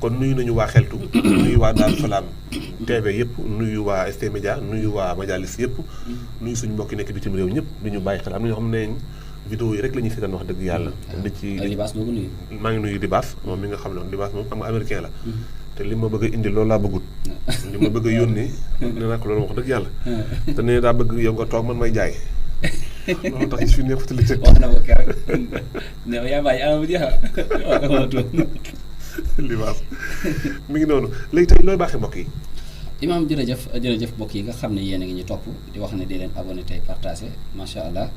kon nuyu nañu waa xeltu nuyu waa Daaru Salaam TV yëpp nuyu waa ST Média nuyu waa Majalis yëpp nuyu suñu mbokki nekk bitim réew ñëpp di ñu bàyyi xel am na ñoo xam ne vidéo yi rek la ñuy seetaan wax dëgg yàlla di ci maa ngi nuyu Dibaas moom mi nga xam ne Dibaas moom xam nga américain la te li ma bëgg a indi loolu laa bëggut li ma bëgg a yónnee nee naa ko loolu wax dëgg yàlla te nee daa bëgg yow nga toog man may jaay loolu tax fi nekkut li wax na ko keroog ne yaa bàyyi ama bu jeex Libaas mi ngi noonu léegi tey looy baaxee mbokk yi. Imaam jërëjëf mbokk yi nga xam ne yéen a ngi ñu topp di wax ne di leen abonné tey partagé macha allah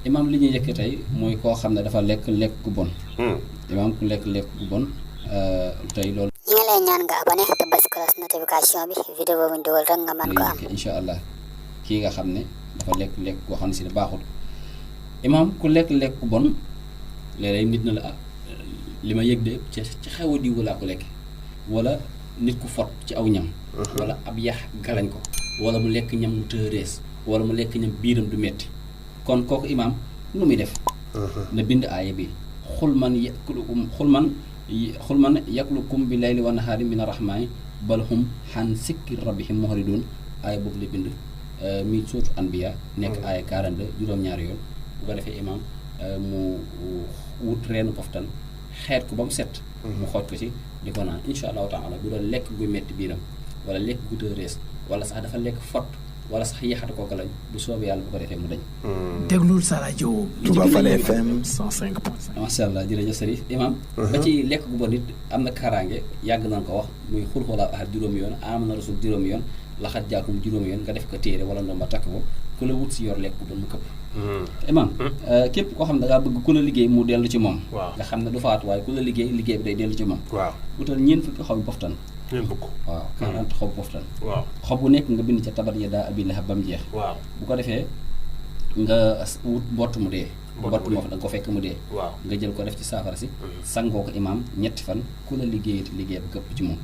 Imaam li ñuy njëkk tey mooy koo xam ne dafa lekk gu bon. Imaam ku lekk gu bon tey loolu. ñi nga lay ñaan nga abonné te bës cloche notification bi vidéo bu ñu dugal rek nga mën ko am. incha allah kii nga xam ne dafa lekk goo xam ne si ne baaxul Imaam ku lekk gu bon léeg-léeg nit na la li ma yëg de ci xew a diw laa ko lekk wala nit ku fot ci aw ñam wala ab yax galañ ko wala mu lekk ñam mu tërees wala mu lekk ñam biiram du metti kon kooku Imaam nu muy def na bind aaya bi xul man yaklukum bi layli wa nahaari min arrahmaani bal hum xan sikki rabbihim muhridun aaya boobu la bind mi suuratu Anbiya nekk aaya 42 juróom-ñaari yoon bu ko defee Imaam mu wut reenu poftan xeet ko ba mu set mu xooj ko ci di ko naan insha allahu taala bu doon lekk guy metti biiram wala lekk gu tërees wala sax dafa lekk fot wala sax yaxate kooku lañ bu soobee yàlla bu ko defee mu dañ déglul sa rajo Touba Fall FM 105.5 macha allah jërëjëf Serif Imaam ba ci lekk gu bon nit am na kaaraange yàgg nañ ko wax muy xul xoolaa ahad juróomi yoon amana rasul juróomi yoon laxat jaakum juróomi yoon nga def ko téere wala ndoom ba takk ko ku la wut si yor lekk gu bon mu këpp Imaam képp koo xam ne dangaa bëgg ku la liggéey mu dellu ci moom nga xam ne du faatu waaye ku la liggéey bi day dellu ci moom wutal ñeent fukki xob poftan waaw 40 xob poftan xob bu nekk nga bind ca tabat ya daa abi lahab ba mu jeex bu ko defee nga wut mbott mu dee mbott moo fa da nga ko fekk mu dee nga jël ko def ci saafara si sangoo ko Imaam ñetti fan ku la liggéey te liggéey bi këpp ci moom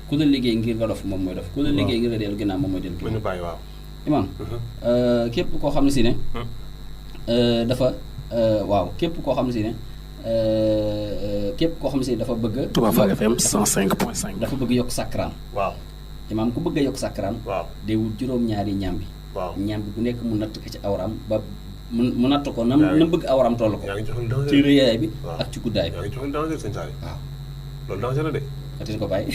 ku la liggéey ngir nga dof moom mooy dof ku la liggéey ngir nga dellu ginnaaw moom mooy dellu ginnaaw Imaam képp koo xam ne si ne dafa képp koo xam ne si ne dafa bëgg Touba Fall FM 105.5 dafa bëgg yokk sàkkaraan Imaam ku bëgg a yokk sàkkaraan day wut juróom-ñaari ñaam bi ñaam bi bu nekk mu natt ko ci awraam ba mu natt ko na bëgg awraam toll ko ci rëyaay bi ak ci guddaay bi loolu danger na de ati ko bàyyi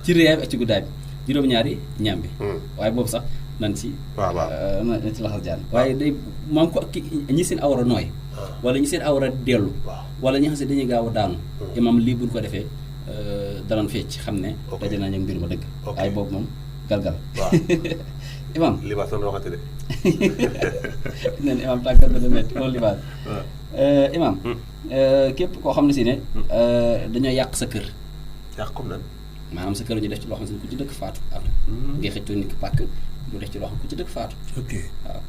ci rëyaay bi ak ci guddaay bi juróom-ñaari ñaam bi waaye boobu sax nan ci na ci laxas jaan waaye day moom ko ñi seen awra nooy wala ñi seen awra dellu wala ñi xam ne dañuy gaaw a daanu Imaam lii buñ ko defee danañ fecc xam ne daje nañu mbir ma dëgg waaye boobu moom galgal Imaam libaas doon waxati de nen Imaam tàggat na metti loolu libaas Imaam képp koo xam ne si ne dañoo yàq sa kër yàq comme nan maanaam sa kër ñu def ci loo xam ne ku ci dëkk faatu am ngay xëccoo nit ki pàkk mu def ci loo xam ku ci dëkk faatu waaw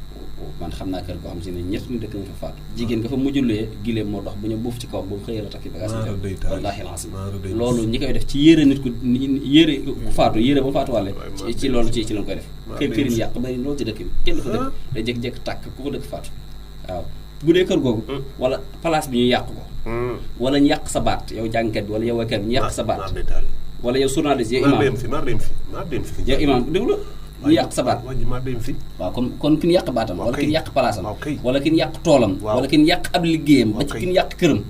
man xam naa kër koo xam si ne ñett ñu dëkk nga fa faatu jigéen nga fa mujjulee gileem moo dox bu ñu buuf ci kaw ba mu xëyee la takki bagage wallaahi alazim loolu ñi koy def ci yére nit ku yére ku faatu yére ba mu faatu wàlle ci loolu ci lañ koy def kër yi yàq bari loolu ci dëkk bi kenn du fa dëkk day jékki-jékki tàkk ku ko dëkk faatu waaw bu dee kër googu wala place bi ñu yàq ko wala ñu yàq sa baat yow jàngkat bi wala yow waykat bi ñu yàq sa baat wala yow journaliste yow Imaam déglu ñu yàq sa baat waaw kon ki ñu yàq baatam wala ki ñu yàq palaasam wala ki ñu yàq toolam wala ki ñu yàq ab liggéeyam ba ci ki ñu yàq këram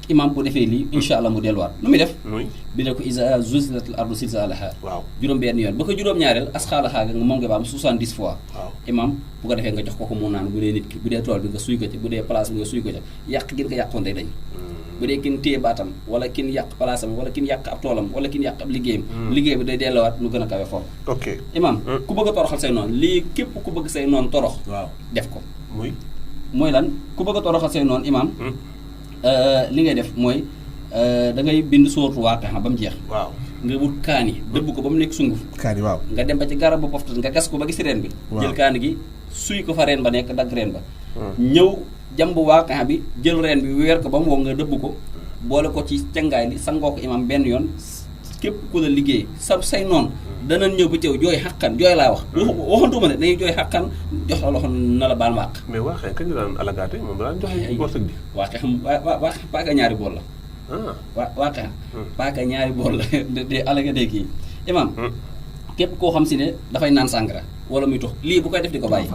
Imaam bu defee lii insha allah mu delluwaat nu muy def bi ne ko isa zulzilatil ardu zilzalaha juróom-benn yoon ba ko juróom-ñaareel asxaalaha nga moom nga ba am 70 fois Imaam bu ko defee nga jox ko mu naan bu dee nit ki bu dee tool bi nga suy ko ci bu dee place bi nga suy ko ca yàq gi nga yàqoon day dañ bu dee kin téye baatam wala kin yàq palaasam wala kin yàq ab toolam wala kin yàq ab liggéeyam liggéey bi day delluwaat nu gën a kawe foofu Imaam ku bëgg a toroxal say noonu lii képp ku bëgg say noonu torox def ko mooy lan ku bëgg a toroxal say noonu Imaam li ngay def mooy da ngay bind sóoratu Waaqia ba mu jeex nga wut kaani dëbb ko ba mu nekk sunguf nga dem ba ci garab ba poftan nga gas ko ba gis reen bi jël kaani gi suy ko fa reen ba nekk dagg reen ba ñëw jamb Waaqia bi jël reen bi weer ko ba mu wow nga dëbb ko boole ko ci cangaay li sangoo ko Imaam benn yoon képp ku la liggéey say noonu danañ ñëw ba teew jooy xàqan jooy laa wax waxantuma ne dañuy jooy xàqan jox la loxo na la baal ma àq mais Waaqia kañ la daan alagaate moom daan joxe wërsëg bi Waaqia xam Waaqia ñaari bool la waaqe paaka ñaari bool la de alaga dee kii imam képp koo xam si ne dafay naan sàngara wala muy tux lii bu koy def di ko bàyyi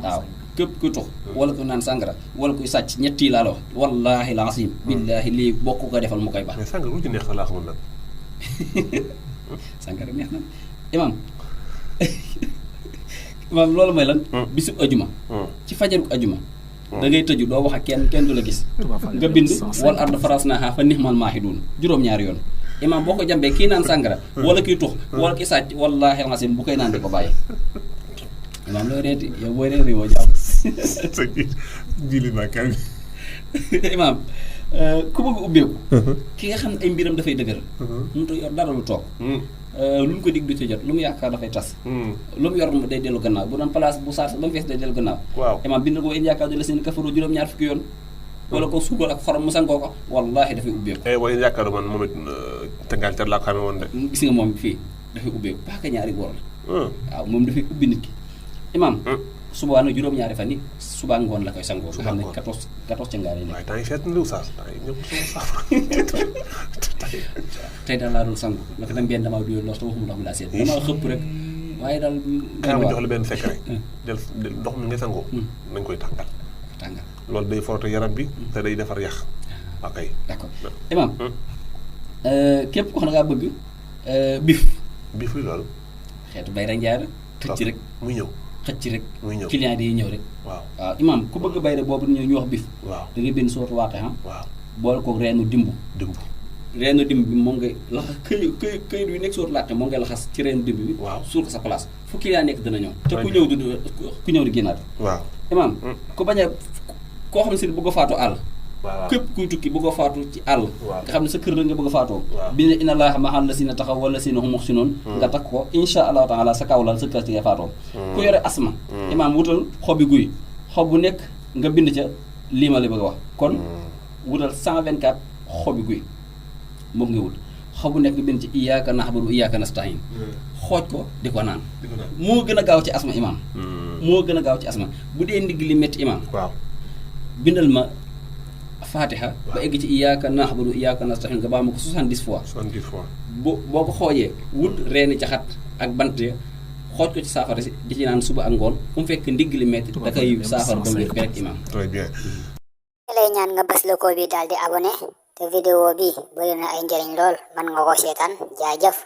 waaw képp kuy tux wala kuy naan sàngara wala kuy sàcc ñetti laa la wax wallaahi laasim billaahi lii bokk ko defal mu koy baax mais sàngara lu ci neex laa xamul nag sàngara neex na imam imam loolu mooy lan bisub ajuma ci fajaruk ajuma da ngay tëju doo wax ak kenn du la gis nga bind wal ard farasnaha fa nihmal maahidun juróom-ñaari yoon imam boo ko jàmbee kii naan sàngara wala kii tux wala kii sàcc wallaahi laasim bu koy naan di ko bàyyi imam looy reeti yow booy reeti woo jàmm jili ma kan imam ku bëgg ubbeeku ki nga xam ne ay mbiram dafay dëgër mënut a yor dara lu toog lu ñu ko dig du ci jot lu mu yaakaar dafay tas lu mu yor day dellu gannaaw bu doon place bu saat ba mu fees day dellu gannaaw waaw imam bind ko in yaakaar la seen kafaru juróom-ñaar fukki yoon wala ko suukar ak xorom mu sangoo ko wallaahi dafay ubbeeku waaye yaakaar man moom it tëngaal car laa ko xamee woon de gis nga moom fii dafay ubbeeku paaka ñaari boor la waaw moom dafay ubbi nit ki imam subaa nag juróom-ñaari fan yi subaa ngoon la koy sangoo nga xam ne 14 ca ngaar yi nekk waaye temps yi seet na liw saas temps yi ñëpp sama saafara tey daal laa doon sangu naka dem benn damaa duyoo loos te waxuma ndox mi laa seet damaa xëpp rek waaye daal kaa ma jox la benn secret del ndox mi ngay sangoo nañ koy tàngal loolu day forte yaram bi te day defar yax ok d'accord imam képp ko xam ne ngaa bëgg bif yi loolu xeetu bay ra njaay la xëcc rek muy ñëw xëcc rek muy ñëw client yi ñëw rek waaw imam ku bëgg bay rek boobu ñu wax bif waaw da ngay benn sootu waaqe waaw boole ko reenu dimbu reenu dimb bi moom ngay laxas këyit yu nekk sootu làqe moom ngay laxas ci reenu dimb bi waaw suur ko sa place fu client nekk dina ñëw te ku ñëw di génnaat waaw imam ku bañ a koo xam ne si bëgg a faatu àll képp kuy tukki bëgg a faatu ci àll nga xam ne sa kër la nga bëgg a faatoo bi ne inna allaha ma'al lazina taxaw wala lazina hum muhsinun nga takk ko insha allahu taala sa kaw lal sa kër ci ngay faatoo ku yore asma imam wutal xobi guy xob bu nekk nga bind ca lii ma la bëgg a wax kon wutal 124 xobi guy moom nga wut xob bu nekk nga bind ci iyyaka na'budu wa iyyaka nasta'in xooj ko di ko naan moo gën a gaaw ci asma imam moo gën a gaaw ci asma bu dee ndigg li métti imam bindal ma fatiha ba egg ci iyyaka na'budu wa iyyaka nasta'in nga baa ma ko 70 fois boo ko xoojee wut reeni caxat ak bant ya xooj ko ci saafara si di ci naan suba ak ngoon fu mu fekk ndigg li métti da koy saafara ba mu wér rek imam très bien lay ñaan nga bës logo bi daal di abonné te vidéo bi bëri na ay njëriñ lool mën nga ko seetaan jaajëf